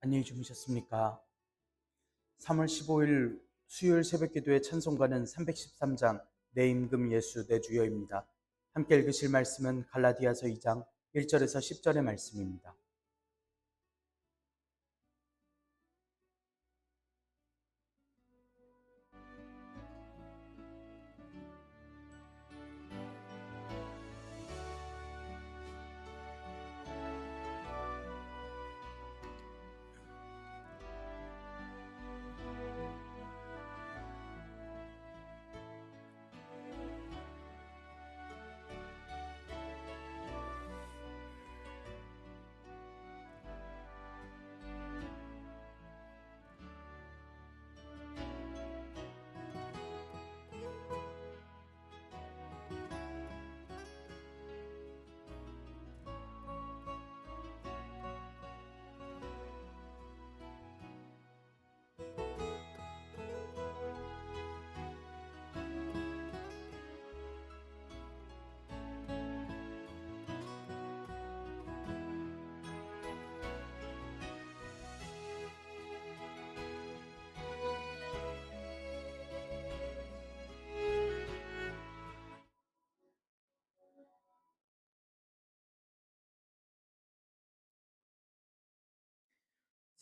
안녕히 주무셨습니까? 3월 15일 수요일 새벽기도의 찬송가는 313장 내 임금 예수 내 주여입니다. 함께 읽으실 말씀은 갈라디아서 2장 1절에서 10절의 말씀입니다.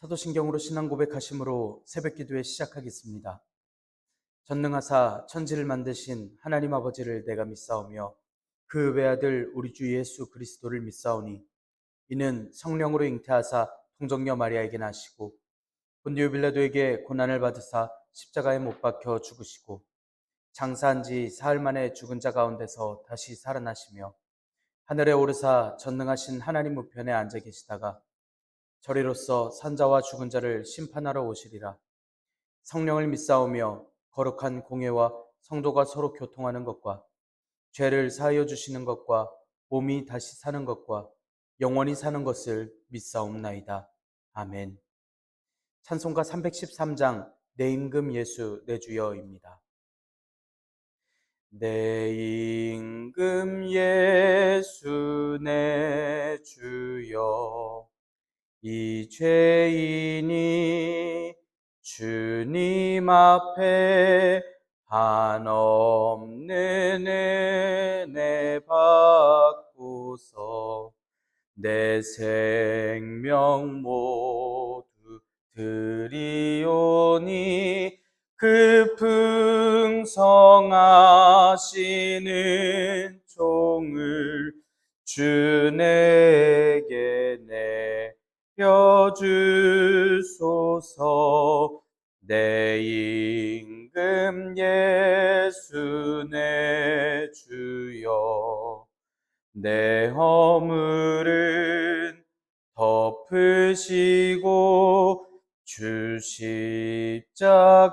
사도신경으로 신앙 고백하심으로 새벽기도에 시작하겠습니다. 전능하사 천지를 만드신 하나님 아버지를 내가 믿사오며 그 외아들 우리 주 예수 그리스도를 믿사오니 이는 성령으로 잉태하사 동정녀 마리아에게 나시고 본디오 빌라도에게 고난을 받으사 십자가에 못 박혀 죽으시고 장사한 지 사흘 만에 죽은 자 가운데서 다시 살아나시며 하늘에 오르사 전능하신 하나님 우편에 앉아 계시다가 저리로서 산자와 죽은 자를 심판하러 오시리라. 성령을 믿사오며 거룩한 공회와 성도가 서로 교통하는 것과 죄를 사하여 주시는 것과 몸이 다시 사는 것과 영원히 사는 것을 믿사옵나이다. 아멘. 찬송가 313장 내 임금 예수 내 주여입니다. 내 임금 예수 내 주여 이 죄인이 주님 앞에 한없는 은혜 받고서 내 생명 모두 드리오니 그 풍성하시는 종을 주 내게 내려주소서. 내 임금 예수 내 주여 내 허물은 덮으시고 주 십자가에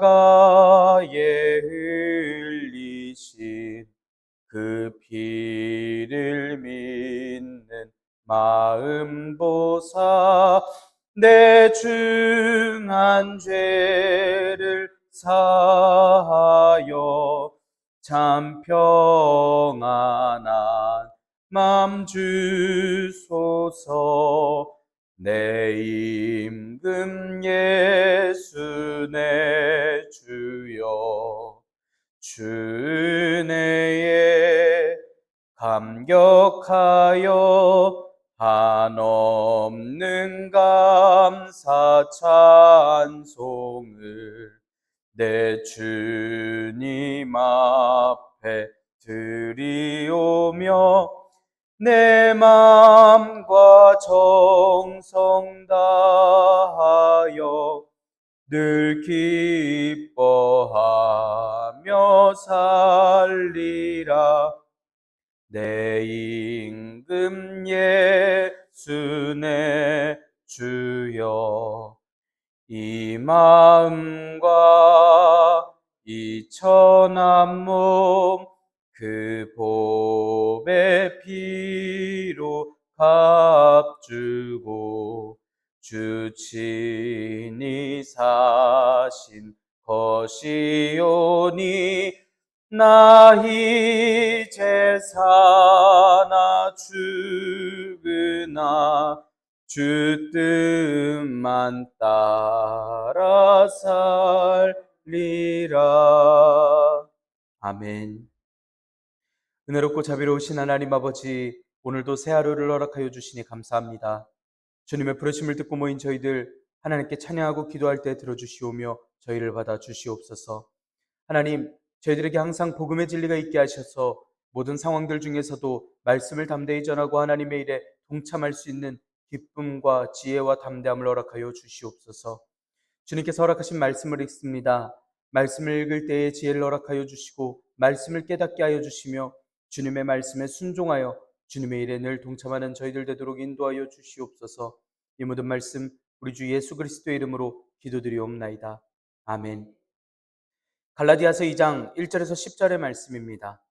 흘리신 그 피를 믿는 마음 보사 내 중한 죄를 사하여 참 평안한 맘 주소서. 내 임금 예수 내 주여 주 은혜에 감격하여 한없는 감사 찬송을 내 주님 앞에 드리오며 내 맘과 정성 다하여 늘 기뻐하며 살리라. 내 임금 예수 내 주여, 이 마음과 이 천한 몸 그 보배 피로 값주고 주 친히 사신 것이오니 나 이제 사나 죽으나 주 뜻만 따라 살리라. 아멘. 은혜롭고 자비로우신 하나님 아버지, 오늘도 새 하루를 허락하여 주시니 감사합니다. 주님의 부르심을 듣고 모인 저희들 하나님께 찬양하고 기도할 때 들어주시오며 저희를 받아 주시옵소서. 하나님, 저희들에게 항상 복음의 진리가 있게 하셔서 모든 상황들 중에서도 말씀을 담대히 전하고 하나님의 일에 동참할 수 있는 기쁨과 지혜와 담대함을 허락하여 주시옵소서. 주님께서 허락하신 말씀을 읽습니다. 말씀을 읽을 때에 지혜를 허락하여 주시고 말씀을 깨닫게 하여 주시며 주님의 말씀에 순종하여 주님의 일에 늘 동참하는 저희들 되도록 인도하여 주시옵소서. 이 모든 말씀 우리 주 예수 그리스도의 이름으로 기도드리옵나이다. 아멘. 갈라디아서 2장 1절에서 10절의 말씀입니다.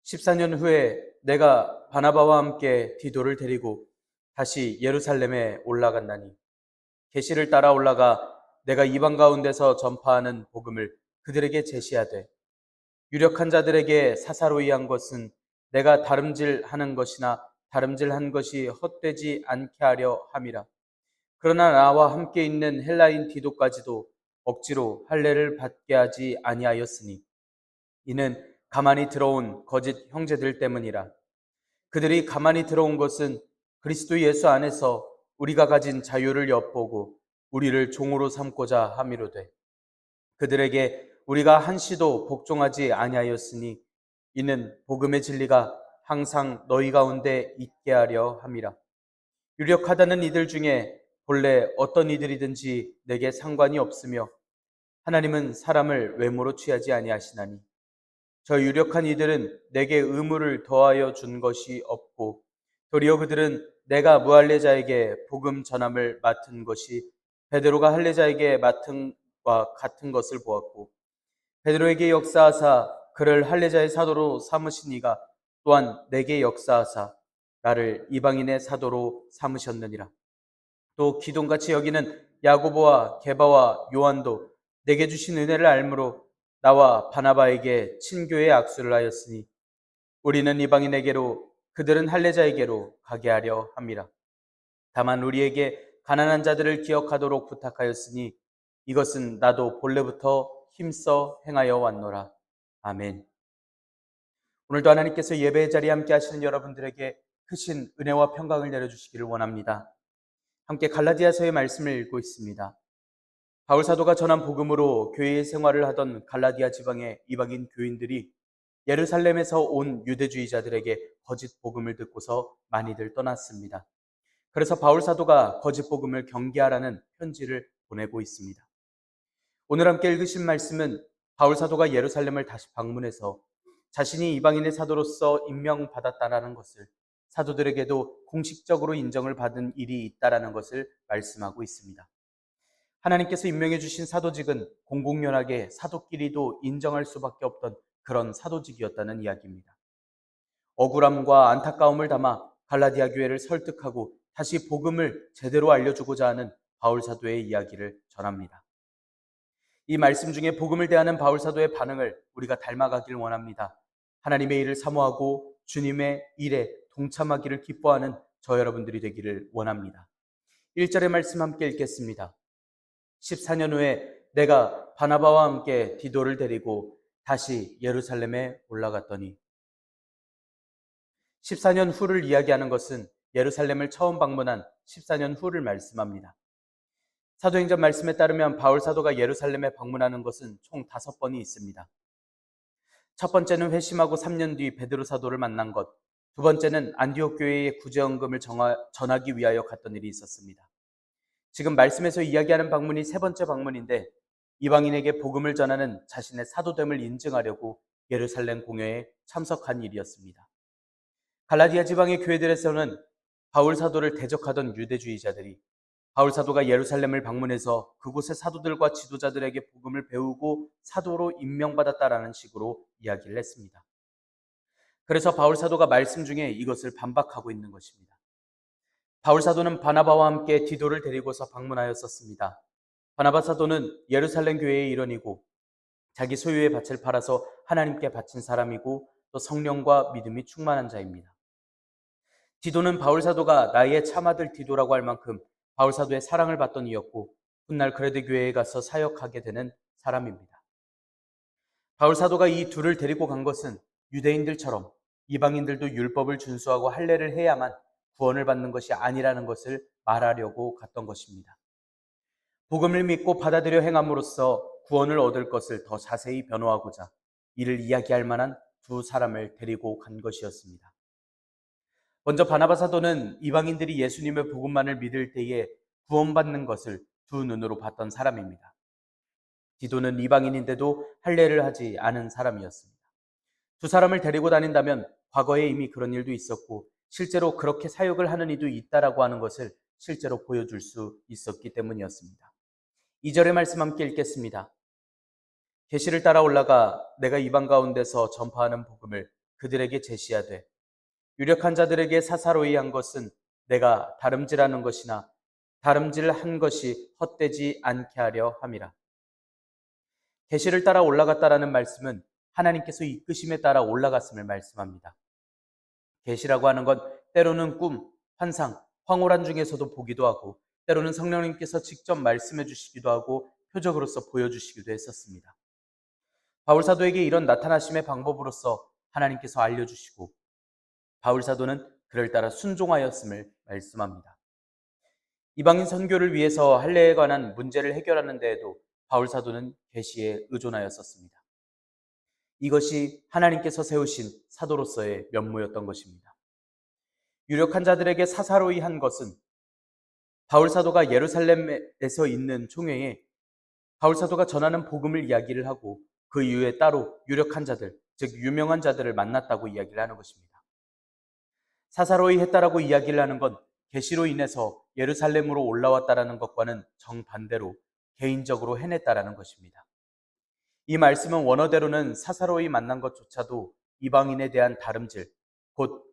14년 후에 내가 바나바와 함께 디도를 데리고 다시 예루살렘에 올라간다니, 계시를 따라 올라가 내가 이방 가운데서 전파하는 복음을 그들에게 제시하되, 유력한 자들에게 사사로이 한 것은 내가 다름질하는 것이나 다름질한 것이 헛되지 않게 하려 함이라. 그러나 나와 함께 있는 헬라인 디도까지도 억지로 할례를 받게 하지 아니하였으니 이는 가만히 들어온 거짓 형제들 때문이라. 그들이 가만히 들어온 것은 그리스도 예수 안에서 우리가 가진 자유를 엿보고 우리를 종으로 삼고자 함이로되, 그들에게 우리가 한시도 복종하지 아니하였으니 이는 복음의 진리가 항상 너희 가운데 있게 하려 함이라. 유력하다는 이들 중에 본래 어떤 이들이든지 내게 상관이 없으며 하나님은 사람을 외모로 취하지 아니하시나니 저 유력한 이들은 내게 의무를 더하여 준 것이 없고 도리어 그들은 내가 무할례자에게 복음 전함을 맡은 것이 베드로가 할례자에게 맡은 과 같은 것을 보았고, 베드로에게 역사하사 그를 할례자의 사도로 삼으신 이가 또한 내게 역사하사 나를 이방인의 사도로 삼으셨느니라. 또 기동같이 여기는 야고보와 게바와 요한도 내게 주신 은혜를 알므로 나와 바나바에게 친교의 악수를 하였으니 우리는 이방인에게로 그들은 할례자에게로 가게 하려 함이라. 다만 우리에게 가난한 자들을 기억하도록 부탁하였으니 이것은 나도 본래부터 힘써 행하여 왔노라. 아멘. 오늘도 하나님께서 예배의 자리에 함께 하시는 여러분들에게 크신 은혜와 평강을 내려주시기를 원합니다. 함께 갈라디아서의 말씀을 읽고 있습니다. 바울 사도가 전한 복음으로 교회의 생활을 하던 갈라디아 지방의 이방인 교인들이 예루살렘에서 온 유대주의자들에게 거짓 복음을 듣고서 많이들 떠났습니다. 그래서 바울 사도가 거짓 복음을 경계하라는 편지를 보내고 있습니다. 오늘 함께 읽으신 말씀은 바울 사도가 예루살렘을 다시 방문해서 자신이 이방인의 사도로서 임명받았다라는 것을, 사도들에게도 공식적으로 인정을 받은 일이 있다라는 것을 말씀하고 있습니다. 하나님께서 임명해 주신 사도직은 공공연하게 사도끼리도 인정할 수밖에 없던 그런 사도직이었다는 이야기입니다. 억울함과 안타까움을 담아 갈라디아 교회를 설득하고 다시 복음을 제대로 알려주고자 하는 바울 사도의 이야기를 전합니다. 이 말씀 중에 복음을 대하는 바울 사도의 반응을 우리가 닮아가길 원합니다. 하나님의 일을 사모하고 주님의 일에 동참하기를 기뻐하는 저 여러분들이 되기를 원합니다. 1절의 말씀 함께 읽겠습니다. 14년 후에 내가 바나바와 함께 디도를 데리고 다시 예루살렘에 올라갔더니, 14년 후를 이야기하는 것은 예루살렘을 처음 방문한 14년 후를 말씀합니다. 사도행전 말씀에 따르면 바울 사도가 예루살렘에 방문하는 것은 총 5번이 있습니다. 첫 번째는 회심하고 3년 뒤 베드로 사도를 만난 것, 두 번째는 안디옥 교회의 구제헌금을 전하기 위하여 갔던 일이 있었습니다. 지금 말씀에서 이야기하는 방문이 세 번째 방문인데 이방인에게 복음을 전하는 자신의 사도됨을 인증하려고 예루살렘 공회에 참석한 일이었습니다. 갈라디아 지방의 교회들에서는 바울 사도를 대적하던 유대주의자들이 바울 사도가 예루살렘을 방문해서 그곳의 사도들과 지도자들에게 복음을 배우고 사도로 임명받았다라는 식으로 이야기를 했습니다. 그래서 바울 사도가 말씀 중에 이것을 반박하고 있는 것입니다. 바울 사도는 바나바와 함께 디도를 데리고서 방문하였었습니다. 바나바 사도는 예루살렘 교회의 일원이고 자기 소유의 밭을 팔아서 하나님께 바친 사람이고 또 성령과 믿음이 충만한 자입니다. 디도는 바울 사도가 나의 참아들 디도라고 할 만큼 바울 사도의 사랑을 받던 이였고 훗날 그레데 교회에 가서 사역하게 되는 사람입니다. 바울 사도가 이 둘을 데리고 간 것은 유대인들처럼 이방인들도 율법을 준수하고 할례를 해야만 구원을 받는 것이 아니라는 것을 말하려고 갔던 것입니다. 복음을 믿고 받아들여 행함으로써 구원을 얻을 것을 더 자세히 변호하고자 이를 이야기할 만한 두 사람을 데리고 간 것이었습니다. 먼저 바나바 사도는 이방인들이 예수님의 복음만을 믿을 때에 구원받는 것을 두 눈으로 봤던 사람입니다. 디도는 이방인인데도 할례를 하지 않은 사람이었습니다. 두 사람을 데리고 다닌다면 과거에 이미 그런 일도 있었고 실제로 그렇게 사역을 하는 이도 있다라고 하는 것을 실제로 보여줄 수 있었기 때문이었습니다. 2절의 말씀 함께 읽겠습니다. 계시를 따라 올라가 내가 이방 가운데서 전파하는 복음을 그들에게 제시하되 유력한 자들에게 사사로이 한 것은 내가 다름질하는 것이나 다름질한 것이 헛되지 않게 하려 함이라. 계시를 따라 올라갔다라는 말씀은 하나님께서 이끄심에 따라 올라갔음을 말씀합니다. 계시라고 하는 건 때로는 꿈, 환상, 황홀한 중에서도 보기도 하고 때로는 성령님께서 직접 말씀해 주시기도 하고 표적으로서 보여주시기도 했었습니다. 바울 사도에게 이런 나타나심의 방법으로서 하나님께서 알려주시고 바울 사도는 그를 따라 순종하였음을 말씀합니다. 이방인 선교를 위해서 할례에 관한 문제를 해결하는 데에도 바울 사도는 계시에 의존하였었습니다. 이것이 하나님께서 세우신 사도로서의 면모였던 것입니다. 유력한 자들에게 사사로이 한 것은 바울 사도가 예루살렘에서 있는 총회에 바울 사도가 전하는 복음을 이야기를 하고 그 이후에 따로 유력한 자들, 즉 유명한 자들을 만났다고 이야기를 하는 것입니다. 사사로이 했다라고 이야기를 하는 건 계시로 인해서 예루살렘으로 올라왔다라는 것과는 정반대로 개인적으로 해냈다라는 것입니다. 이 말씀은 원어대로는 사사로이 만난 것조차도 이방인에 대한 다름질, 곧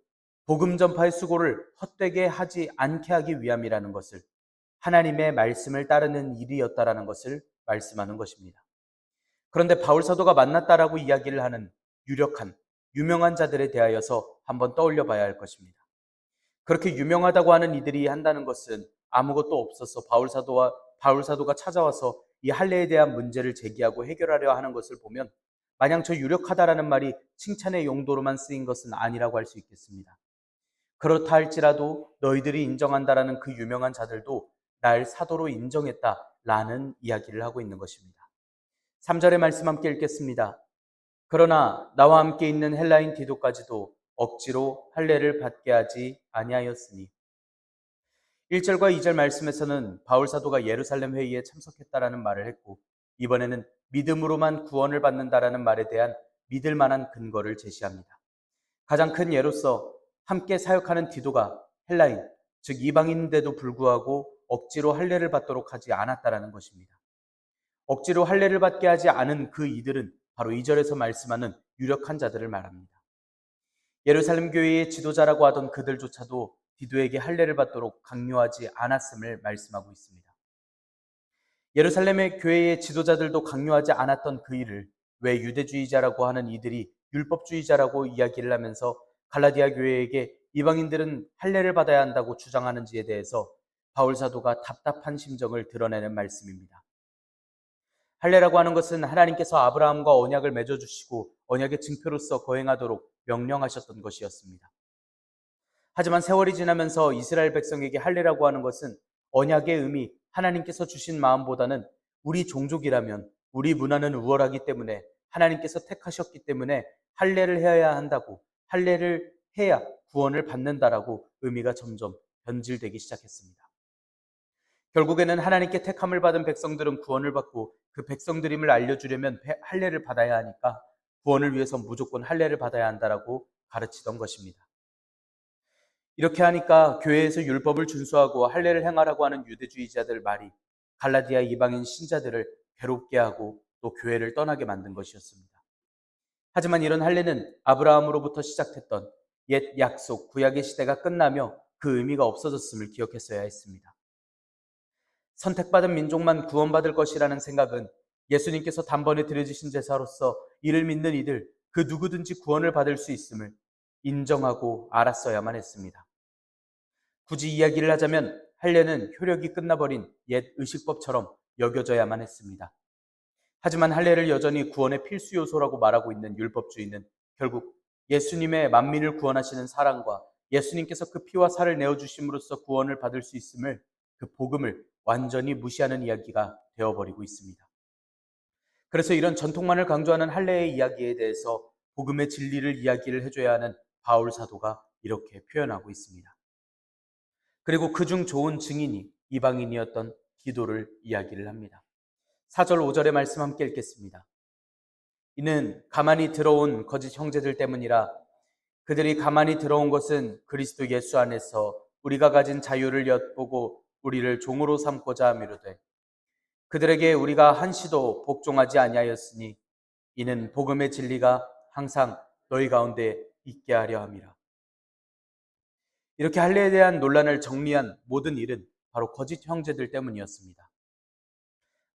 복음 전파의 수고를 헛되게 하지 않게 하기 위함이라는 것을 하나님의 말씀을 따르는 일이었다라는 것을 말씀하는 것입니다. 그런데 바울 사도가 만났다라고 이야기를 하는 유력한, 유명한 자들에 대하여서 한번 떠올려 봐야 할 것입니다. 그렇게 유명하다고 하는 이들이 한다는 것은 아무것도 없어서 바울 사도가 찾아와서 이 할례에 대한 문제를 제기하고 해결하려 하는 것을 보면 마냥 저 유력하다라는 말이 칭찬의 용도로만 쓰인 것은 아니라고 할 수 있겠습니다. 그렇다 할지라도 너희들이 인정한다라는 그 유명한 자들도 날 사도로 인정했다라는 이야기를 하고 있는 것입니다. 3절의 말씀 함께 읽겠습니다. 그러나 나와 함께 있는 헬라인 디도까지도 억지로 할례를 받게 하지 아니하였으니 1절과 2절 말씀에서는 바울 사도가 예루살렘 회의에 참석했다라는 말을 했고 이번에는 믿음으로만 구원을 받는다라는 말에 대한 믿을 만한 근거를 제시합니다. 가장 큰 예로서 함께 사역하는 디도가 헬라인, 즉 이방인인데도 불구하고 억지로 할례를 받도록 하지 않았다라는 것입니다. 억지로 할례를 받게 하지 않은 그 이들은 바로 2절에서 말씀하는 유력한 자들을 말합니다. 예루살렘 교회의 지도자라고 하던 그들조차도 디도에게 할례를 받도록 강요하지 않았음을 말씀하고 있습니다. 예루살렘의 교회의 지도자들도 강요하지 않았던 그 일을 왜 유대주의자라고 하는 이들이 율법주의자라고 이야기를 하면서 갈라디아 교회에게 이방인들은 할례를 받아야 한다고 주장하는지에 대해서 바울 사도가 답답한 심정을 드러내는 말씀입니다. 할례라고 하는 것은 하나님께서 아브라함과 언약을 맺어주시고 언약의 증표로서 거행하도록 명령하셨던 것이었습니다. 하지만 세월이 지나면서 이스라엘 백성에게 할례라고 하는 것은 언약의 의미, 하나님께서 주신 마음보다는 우리 종족이라면 우리 문화는 우월하기 때문에 하나님께서 택하셨기 때문에 할례를 해야 한다고 할례를 해야 구원을 받는다라고 의미가 점점 변질되기 시작했습니다. 결국에는 하나님께 택함을 받은 백성들은 구원을 받고 그 백성들임을 알려주려면 할례를 받아야 하니까 구원을 위해서 무조건 할례를 받아야 한다라고 가르치던 것입니다. 이렇게 하니까 교회에서 율법을 준수하고 할례를 행하라고 하는 유대주의자들 말이 갈라디아 이방인 신자들을 괴롭게 하고 또 교회를 떠나게 만든 것이었습니다. 하지만 이런 할례는 아브라함으로부터 시작됐던 옛 약속, 구약의 시대가 끝나며 그 의미가 없어졌음을 기억했어야 했습니다. 선택받은 민족만 구원받을 것이라는 생각은 예수님께서 단번에 드려주신 제사로서 이를 믿는 이들 그 누구든지 구원을 받을 수 있음을 인정하고 알았어야만 했습니다. 굳이 이야기를 하자면 할례는 효력이 끝나버린 옛 의식법처럼 여겨져야만 했습니다. 하지만 할례를 여전히 구원의 필수 요소라고 말하고 있는 율법주의는 결국 예수님의 만민을 구원하시는 사랑과 예수님께서 그 피와 살을 내어주심으로써 구원을 받을 수 있음을 그 복음을 완전히 무시하는 이야기가 되어버리고 있습니다. 그래서 이런 전통만을 강조하는 할례의 이야기에 대해서 복음의 진리를 이야기를 해줘야 하는 바울 사도가 이렇게 표현하고 있습니다. 그리고 그중 좋은 증인이 이방인이었던 디도를 이야기를 합니다. 4절 5절의 말씀 함께 읽겠습니다. 이는 가만히 들어온 거짓 형제들 때문이라. 그들이 가만히 들어온 것은 그리스도 예수 안에서 우리가 가진 자유를 엿보고 우리를 종으로 삼고자 함이로되 그들에게 우리가 한시도 복종하지 아니하였으니 이는 복음의 진리가 항상 너희 가운데 있게 하려 함이라. 이렇게 할례에 대한 논란을 정리한 모든 일은 바로 거짓 형제들 때문이었습니다.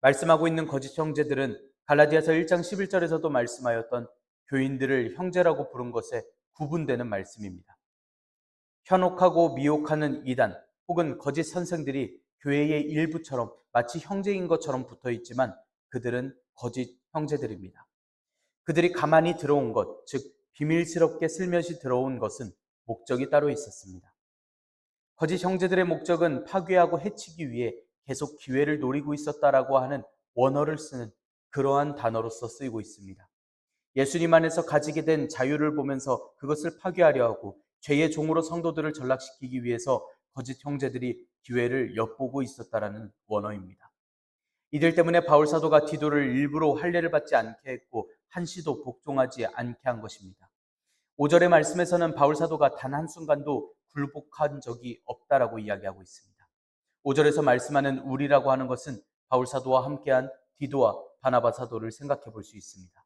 말씀하고 있는 거짓 형제들은 갈라디아서 1장 11절에서도 말씀하였던 교인들을 형제라고 부른 것에 구분되는 말씀입니다. 현혹하고 미혹하는 이단 혹은 거짓 선생들이 교회의 일부처럼 마치 형제인 것처럼 붙어 있지만 그들은 거짓 형제들입니다. 그들이 가만히 들어온 것, 즉 비밀스럽게 슬며시 들어온 것은 목적이 따로 있었습니다. 거짓 형제들의 목적은 파괴하고 해치기 위해 계속 기회를 노리고 있었다라고 하는 원어를 쓰는 그러한 단어로서 쓰이고 있습니다. 예수님 안에서 가지게 된 자유를 보면서 그것을 파괴하려 하고 죄의 종으로 성도들을 전락시키기 위해서 거짓 형제들이 기회를 엿보고 있었다라는 원어입니다. 이들 때문에 바울 사도가 디도를 일부러 할례를 받지 않게 했고 한시도 복종하지 않게 한 것입니다. 5절의 말씀에서는 바울 사도가 단 한순간도 굴복한 적이 없다라고 이야기하고 있습니다. 5절에서 말씀하는 우리라고 하는 것은 바울 사도와 함께한 디도와 바나바 사도를 생각해 볼 수 있습니다.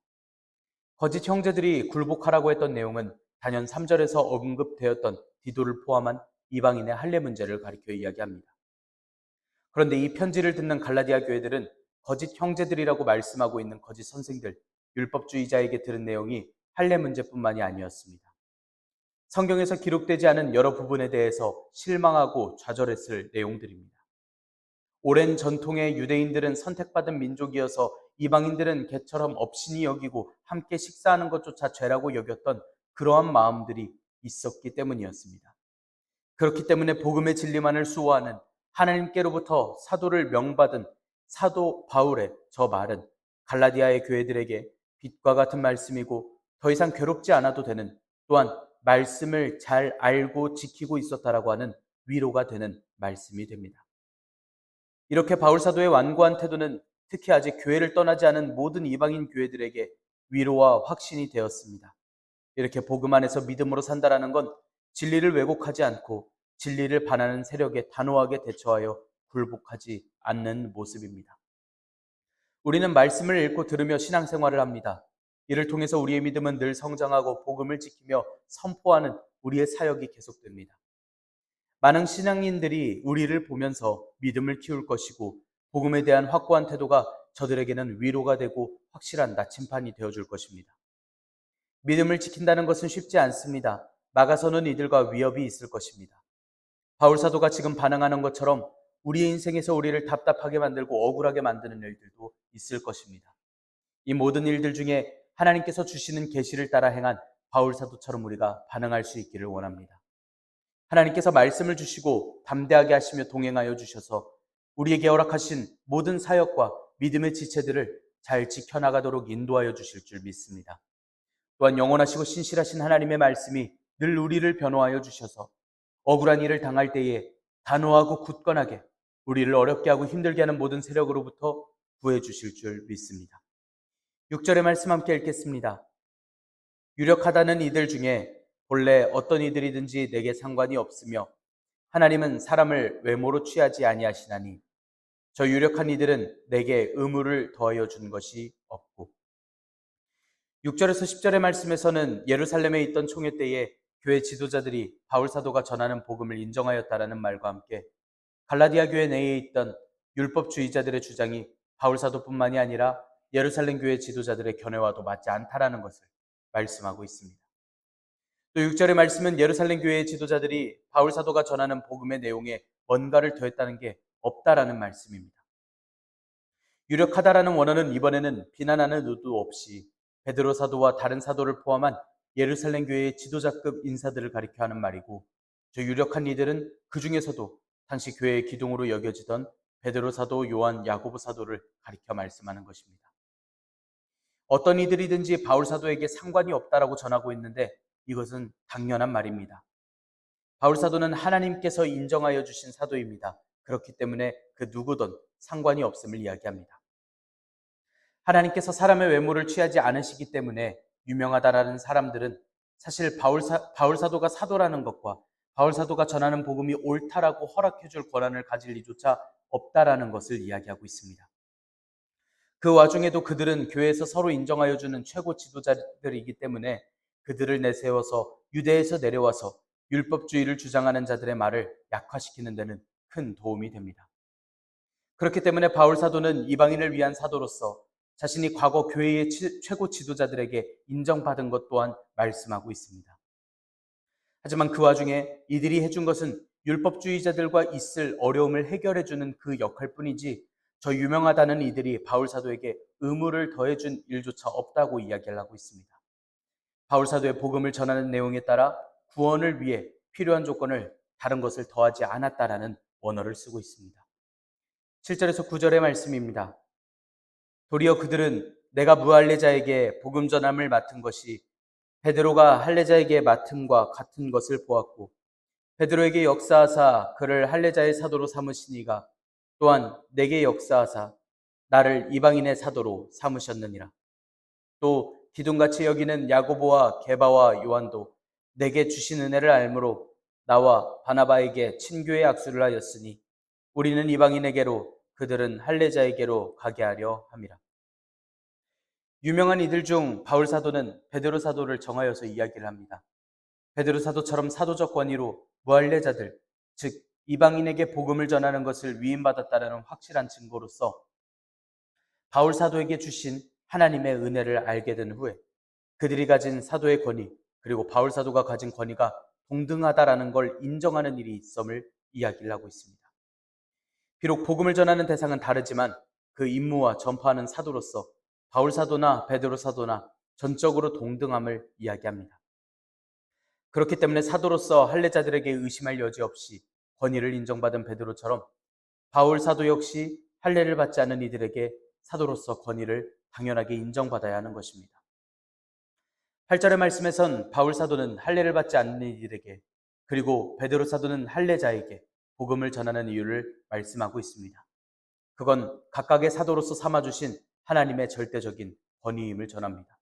거짓 형제들이 굴복하라고 했던 내용은 단연 3절에서 언급되었던 디도를 포함한 이방인의 할례 문제를 가리켜 이야기합니다. 그런데 이 편지를 듣는 갈라디아 교회들은 거짓 형제들이라고 말씀하고 있는 거짓 선생들, 율법주의자에게 들은 내용이 할례 문제뿐만이 아니었습니다. 성경에서 기록되지 않은 여러 부분에 대해서 실망하고 좌절했을 내용들입니다. 오랜 전통의 유대인들은 선택받은 민족이어서 이방인들은 개처럼 업신이 여기고 함께 식사하는 것조차 죄라고 여겼던 그러한 마음들이 있었기 때문이었습니다. 그렇기 때문에 복음의 진리만을 수호하는 하나님께로부터 사도를 명받은 사도 바울의 저 말은 갈라디아의 교회들에게 빛과 같은 말씀이고 더 이상 괴롭지 않아도 되는, 또한 말씀을 잘 알고 지키고 있었다라고 하는 위로가 되는 말씀이 됩니다. 이렇게 바울 사도의 완고한 태도는 특히 아직 교회를 떠나지 않은 모든 이방인 교회들에게 위로와 확신이 되었습니다. 이렇게 복음 안에서 믿음으로 산다라는 건 진리를 왜곡하지 않고 진리를 반하는 세력에 단호하게 대처하여 굴복하지 않는 모습입니다. 우리는 말씀을 읽고 들으며 신앙생활을 합니다. 이를 통해서 우리의 믿음은 늘 성장하고 복음을 지키며 선포하는 우리의 사역이 계속됩니다. 많은 신앙인들이 우리를 보면서 믿음을 키울 것이고 복음에 대한 확고한 태도가 저들에게는 위로가 되고 확실한 나침판이 되어줄 것입니다. 믿음을 지킨다는 것은 쉽지 않습니다. 막아서는 이들과 위협이 있을 것입니다. 바울 사도가 지금 반응하는 것처럼 우리의 인생에서 우리를 답답하게 만들고 억울하게 만드는 일들도 있을 것입니다. 이 모든 일들 중에 하나님께서 주시는 계시를 따라 행한 바울 사도처럼 우리가 반응할 수 있기를 원합니다. 하나님께서 말씀을 주시고 담대하게 하시며 동행하여 주셔서 우리에게 허락하신 모든 사역과 믿음의 지체들을 잘 지켜나가도록 인도하여 주실 줄 믿습니다. 또한 영원하시고 신실하신 하나님의 말씀이 늘 우리를 변호하여 주셔서 억울한 일을 당할 때에 단호하고 굳건하게 우리를 어렵게 하고 힘들게 하는 모든 세력으로부터 구해 주실 줄 믿습니다. 6절의 말씀 함께 읽겠습니다. 유력하다는 이들 중에 본래 어떤 이들이든지 내게 상관이 없으며 하나님은 사람을 외모로 취하지 아니하시나니 저 유력한 이들은 내게 의무를 더하여 준 것이 없고. 6절에서 10절의 말씀에서는 예루살렘에 있던 총회 때에 교회 지도자들이 바울 사도가 전하는 복음을 인정하였다라는 말과 함께 갈라디아 교회 내에 있던 율법주의자들의 주장이 바울 사도뿐만이 아니라 예루살렘 교회 지도자들의 견해와도 맞지 않다라는 것을 말씀하고 있습니다. 또 6절의 말씀은 예루살렘 교회의 지도자들이 바울 사도가 전하는 복음의 내용에 뭔가를 더했다는 게 없다라는 말씀입니다. 유력하다라는 원어는 이번에는 비난하는 의도 없이 베드로 사도와 다른 사도를 포함한 예루살렘 교회의 지도자급 인사들을 가리켜 하는 말이고, 저 유력한 이들은 그 중에서도 당시 교회의 기둥으로 여겨지던 베드로 사도, 요한, 야고보 사도를 가리켜 말씀하는 것입니다. 어떤 이들이든지 바울 사도에게 상관이 없다라고 전하고 있는데 이것은 당연한 말입니다. 바울 사도는 하나님께서 인정하여 주신 사도입니다. 그렇기 때문에 그 누구든 상관이 없음을 이야기합니다. 하나님께서 사람의 외모를 취하지 않으시기 때문에 유명하다라는 사람들은 사실 바울 사도가 사도라는 것과 바울 사도가 전하는 복음이 옳다라고 허락해 줄 권한을 가질 리조차 없다라는 것을 이야기하고 있습니다. 그 와중에도 그들은 교회에서 서로 인정하여 주는 최고 지도자들이기 때문에 그들을 내세워서 유대에서 내려와서 율법주의를 주장하는 자들의 말을 약화시키는 데는 큰 도움이 됩니다. 그렇기 때문에 바울 사도는 이방인을 위한 사도로서 자신이 과거 교회의 최고 지도자들에게 인정받은 것 또한 말씀하고 있습니다. 하지만 그 와중에 이들이 해준 것은 율법주의자들과 있을 어려움을 해결해 주는 그 역할뿐이지 저 유명하다는 이들이 바울 사도에게 의무를 더해준 일조차 없다고 이야기를 하고 있습니다. 바울 사도의 복음을 전하는 내용에 따라 구원을 위해 필요한 조건을 다른 것을 더하지 않았다라는 원어를 쓰고 있습니다. 7절에서 9절의 말씀입니다. 도리어 그들은 내가 무할례자에게 복음 전함을 맡은 것이 베드로가 할례자에게 맡음과 같은 것을 보았고 베드로에게 역사하사 그를 할례자의 사도로 삼으시니가 또한 내게 역사하사 나를 이방인의 사도로 삼으셨느니라. 또 기둥같이 여기는 야고보와 게바와 요한도 내게 주신 은혜를 알므로 나와 바나바에게 친교의 악수를 하였으니 우리는 이방인에게로 그들은 할례자에게로 가게 하려 함이라. 유명한 이들 중 바울 사도는 베드로 사도를 정하여서 이야기를 합니다. 베드로 사도처럼 사도적 권위로 무할례자들, 즉 이방인에게 복음을 전하는 것을 위임받았다는 확실한 증거로서 바울 사도에게 주신 하나님의 은혜를 알게 된 후에 그들이 가진 사도의 권위, 그리고 바울 사도가 가진 권위가 동등하다라는 걸 인정하는 일이 있음을 이야기를 하고 있습니다. 비록 복음을 전하는 대상은 다르지만 그 임무와 전파하는 사도로서 바울 사도나 베드로 사도나 전적으로 동등함을 이야기합니다. 그렇기 때문에 사도로서 할례자들에게 의심할 여지 없이 권위를 인정받은 베드로처럼 바울 사도 역시 할례를 받지 않는 이들에게 사도로서 권위를 당연하게 인정받아야 하는 것입니다. 8절의 말씀에선 바울 사도는 할례를 받지 않는 이들에게 그리고 베드로 사도는 할례자에게 복음을 전하는 이유를 말씀하고 있습니다. 그건 각각의 사도로서 삼아주신 하나님의 절대적인 권위임을 전합니다.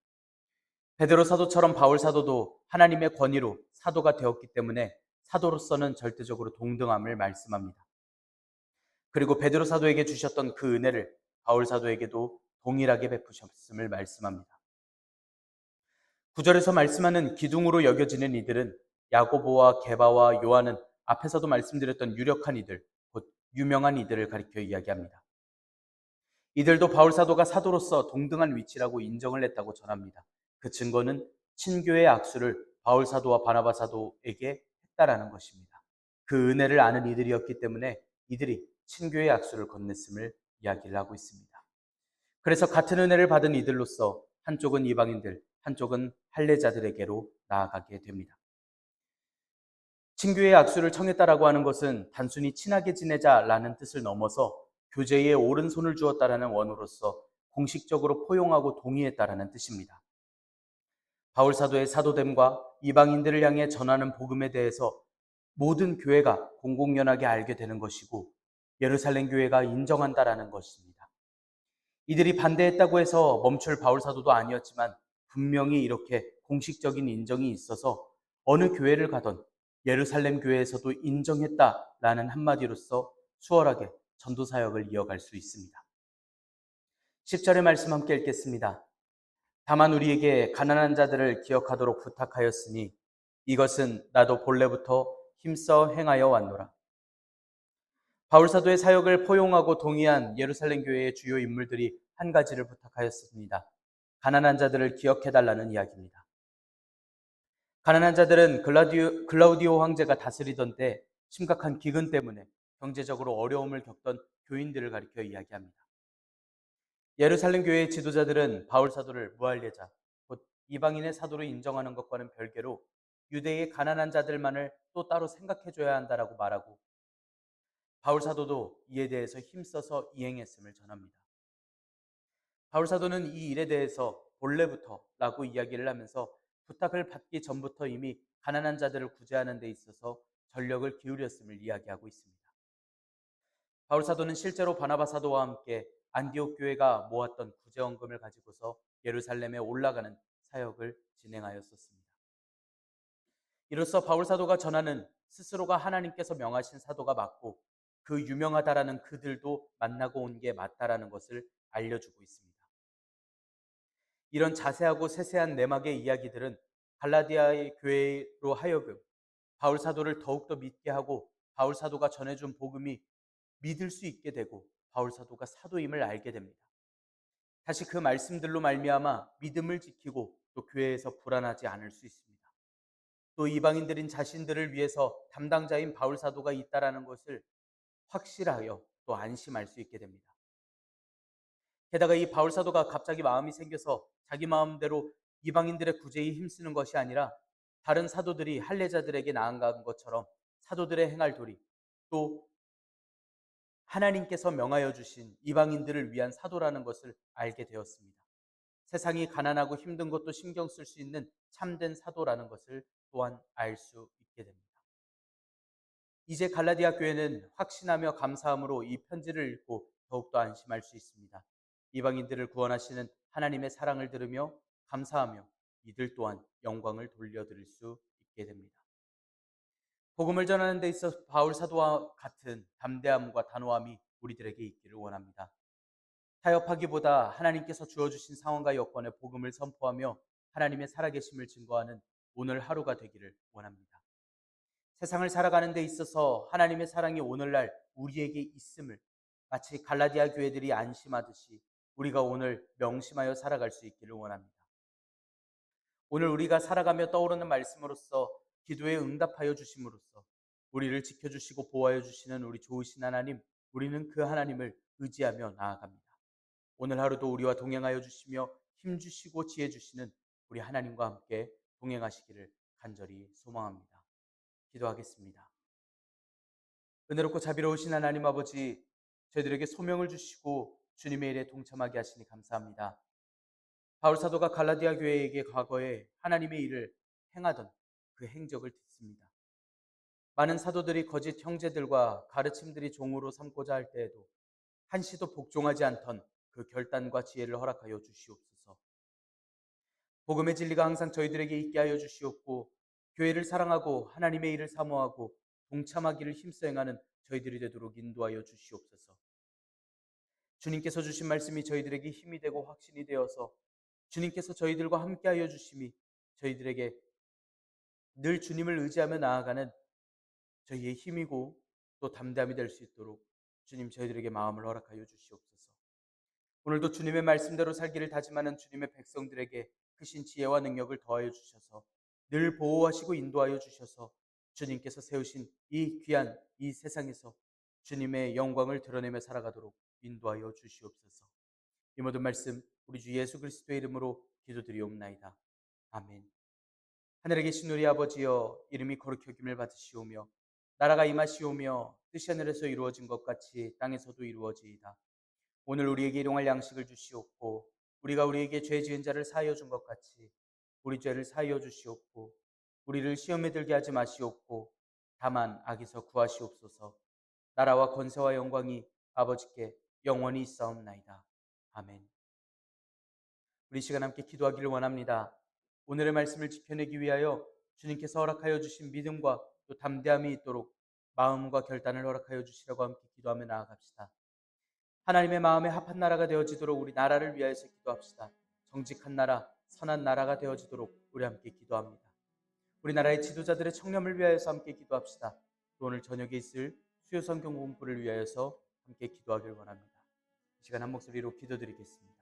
베드로 사도처럼 바울 사도도 하나님의 권위로 사도가 되었기 때문에 사도로서는 절대적으로 동등함을 말씀합니다. 그리고 베드로 사도에게 주셨던 그 은혜를 바울 사도에게도 동일하게 베푸셨음을 말씀합니다. 9절에서 말씀하는 기둥으로 여겨지는 이들은 야고보와 게바와 요한은 앞에서도 말씀드렸던 유력한 이들, 곧 유명한 이들을 가리켜 이야기합니다. 이들도 바울 사도가 사도로서 동등한 위치라고 인정을 했다고 전합니다. 그 증거는 친교의 악수를 바울 사도와 바나바 사도에게 했다라는 것입니다. 그 은혜를 아는 이들이었기 때문에 이들이 친교의 악수를 건넸음을 이야기를 하고 있습니다. 그래서 같은 은혜를 받은 이들로서 한쪽은 이방인들, 한쪽은 할례자들에게로 나아가게 됩니다. 친교의 악수를 청했다라고 하는 것은 단순히 친하게 지내자라는 뜻을 넘어서 교제에 오른손을 주었다라는 원어로서 공식적으로 포용하고 동의했다라는 뜻입니다. 바울 사도의 사도됨과 이방인들을 향해 전하는 복음에 대해서 모든 교회가 공공연하게 알게 되는 것이고 예루살렘 교회가 인정한다라는 것입니다. 이들이 반대했다고 해서 멈출 바울 사도도 아니었지만 분명히 이렇게 공식적인 인정이 있어서 어느 교회를 가던 예루살렘 교회에서도 인정했다라는 한마디로서 수월하게 전도 사역을 이어갈 수 있습니다. 10절의 말씀 함께 읽겠습니다. 다만 우리에게 가난한 자들을 기억하도록 부탁하였으니 이것은 나도 본래부터 힘써 행하여 왔노라. 바울 사도의 사역을 포용하고 동의한 예루살렘 교회의 주요 인물들이 한 가지를 부탁하였습니다. 가난한 자들을 기억해달라는 이야기입니다. 가난한 자들은 글라우디오 황제가 다스리던 때 심각한 기근 때문에 경제적으로 어려움을 겪던 교인들을 가리켜 이야기합니다. 예루살렘 교회의 지도자들은 바울 사도를 무할례자, 곧 이방인의 사도로 인정하는 것과는 별개로 유대의 가난한 자들만을 또 따로 생각해줘야 한다라고 말하고 바울 사도도 이에 대해서 힘써서 이행했음을 전합니다. 바울 사도는 이 일에 대해서 본래부터라고 이야기를 하면서 부탁을 받기 전부터 이미 가난한 자들을 구제하는 데 있어서 전력을 기울였음을 이야기하고 있습니다. 바울 사도는 실제로 바나바 사도와 함께 안디옥 교회가 모았던 구제원금을 가지고서 예루살렘에 올라가는 사역을 진행하였었습니다. 이로써 바울 사도가 전하는 스스로가 하나님께서 명하신 사도가 맞고 그 유명하다라는 그들도 만나고 온 게 맞다라는 것을 알려주고 있습니다. 이런 자세하고 세세한 내막의 이야기들은 갈라디아의 교회로 하여금 바울 사도를 더욱더 믿게 하고 바울 사도가 전해준 복음이 믿을 수 있게 되고 바울 사도가 사도임을 알게 됩니다. 다시 그 말씀들로 말미암아 믿음을 지키고 또 교회에서 불안하지 않을 수 있습니다. 또 이방인들인 자신들을 위해서 담당자인 바울 사도가 있다라는 것을 확실하여 또 안심할 수 있게 됩니다. 게다가 이 바울 사도가 갑자기 마음이 생겨서 자기 마음대로 이방인들의 구제에 힘쓰는 것이 아니라 다른 사도들이 할례자들에게 나아간 것처럼 사도들의 행할 도리, 또 하나님께서 명하여 주신 이방인들을 위한 사도라는 것을 알게 되었습니다. 세상이 가난하고 힘든 것도 신경 쓸 수 있는 참된 사도라는 것을 또한 알 수 있게 됩니다. 이제 갈라디아 교회는 확신하며 감사함으로 이 편지를 읽고 더욱더 안심할 수 있습니다. 이방인들을 구원하시는 하나님의 사랑을 들으며 감사하며 이들 또한 영광을 돌려드릴 수 있게 됩니다. 복음을 전하는 데 있어 바울 사도와 같은 담대함과 단호함이 우리들에게 있기를 원합니다. 타협하기보다 하나님께서 주어주신 상황과 여건에 복음을 선포하며 하나님의 살아계심을 증거하는 오늘 하루가 되기를 원합니다. 세상을 살아가는 데 있어서 하나님의 사랑이 오늘날 우리에게 있음을 마치 갈라디아 교회들이 안심하듯이 우리가 오늘 명심하여 살아갈 수 있기를 원합니다. 오늘 우리가 살아가며 떠오르는 말씀으로써 기도에 응답하여 주심으로써 우리를 지켜주시고 보호하여 주시는 우리 좋으신 하나님, 우리는 그 하나님을 의지하며 나아갑니다. 오늘 하루도 우리와 동행하여 주시며 힘주시고 지혜 주시는 우리 하나님과 함께 동행하시기를 간절히 소망합니다. 기도하겠습니다. 은혜롭고 자비로우신 하나님 아버지, 저희들에게 소명을 주시고 주님의 일에 동참하게 하시니 감사합니다. 바울 사도가 갈라디아 교회에게 과거에 하나님의 일을 행하던 그 행적을 듣습니다. 많은 사도들이 거짓 형제들과 가르침들이 종으로 삼고자 할 때에도 한시도 복종하지 않던 그 결단과 지혜를 허락하여 주시옵소서. 복음의 진리가 항상 저희들에게 있게 하여 주시옵고 교회를 사랑하고 하나님의 일을 사모하고 동참하기를 힘써 행하는 저희들이 되도록 인도하여 주시옵소서. 주님께서 주신 말씀이 저희들에게 힘이 되고 확신이 되어서 주님께서 저희들과 함께하여 주심이 저희들에게 늘 주님을 의지하며 나아가는 저희의 힘이고 또 담대함이 될 수 있도록 주님 저희들에게 마음을 허락하여 주시옵소서. 오늘도 주님의 말씀대로 살기를 다짐하는 주님의 백성들에게 크신 지혜와 능력을 더하여 주셔서 늘 보호하시고 인도하여 주셔서 주님께서 세우신 이 귀한 이 세상에서 주님의 영광을 드러내며 살아가도록 인도하여 주시옵소서. 이 모든 말씀 우리 주 예수 그리스도의 이름으로 기도드리옵나이다. 아멘. 하늘에 계신 우리 아버지여, 이름이 거룩히 여김을 받으시오며 나라가 임하시오며 뜻이 하늘에서 이루어진 것 같이 땅에서도 이루어지이다. 오늘 우리에게 일용할 양식을 주시옵고 우리가 우리에게 죄 지은 자를 사하여 준 것 같이 우리 죄를 사하여 주시옵고 우리를 시험에 들게 하지 마시옵고 다만 악에서 구하시옵소서. 나라와 권세와 영광이 아버지께 영원히 있사옵나이다. 아멘. 우리 시간 함께 기도하기를 원합니다. 오늘의 말씀을 지켜내기 위하여 주님께서 허락하여 주신 믿음과 또 담대함이 있도록 마음과 결단을 허락하여 주시라고 함께 기도하며 나아갑시다. 하나님의 마음에 합한 나라가 되어지도록 우리 나라를 위하여서 기도합시다. 정직한 나라, 선한 나라가 되어지도록 우리 함께 기도합니다. 우리나라의 지도자들의 청렴을 위하여서 함께 기도합시다. 또 오늘 저녁에 있을 수요 성경 공부를 위하여서 함께 기도하길 원합니다. 이 시간 한 목소리로 기도드리겠습니다.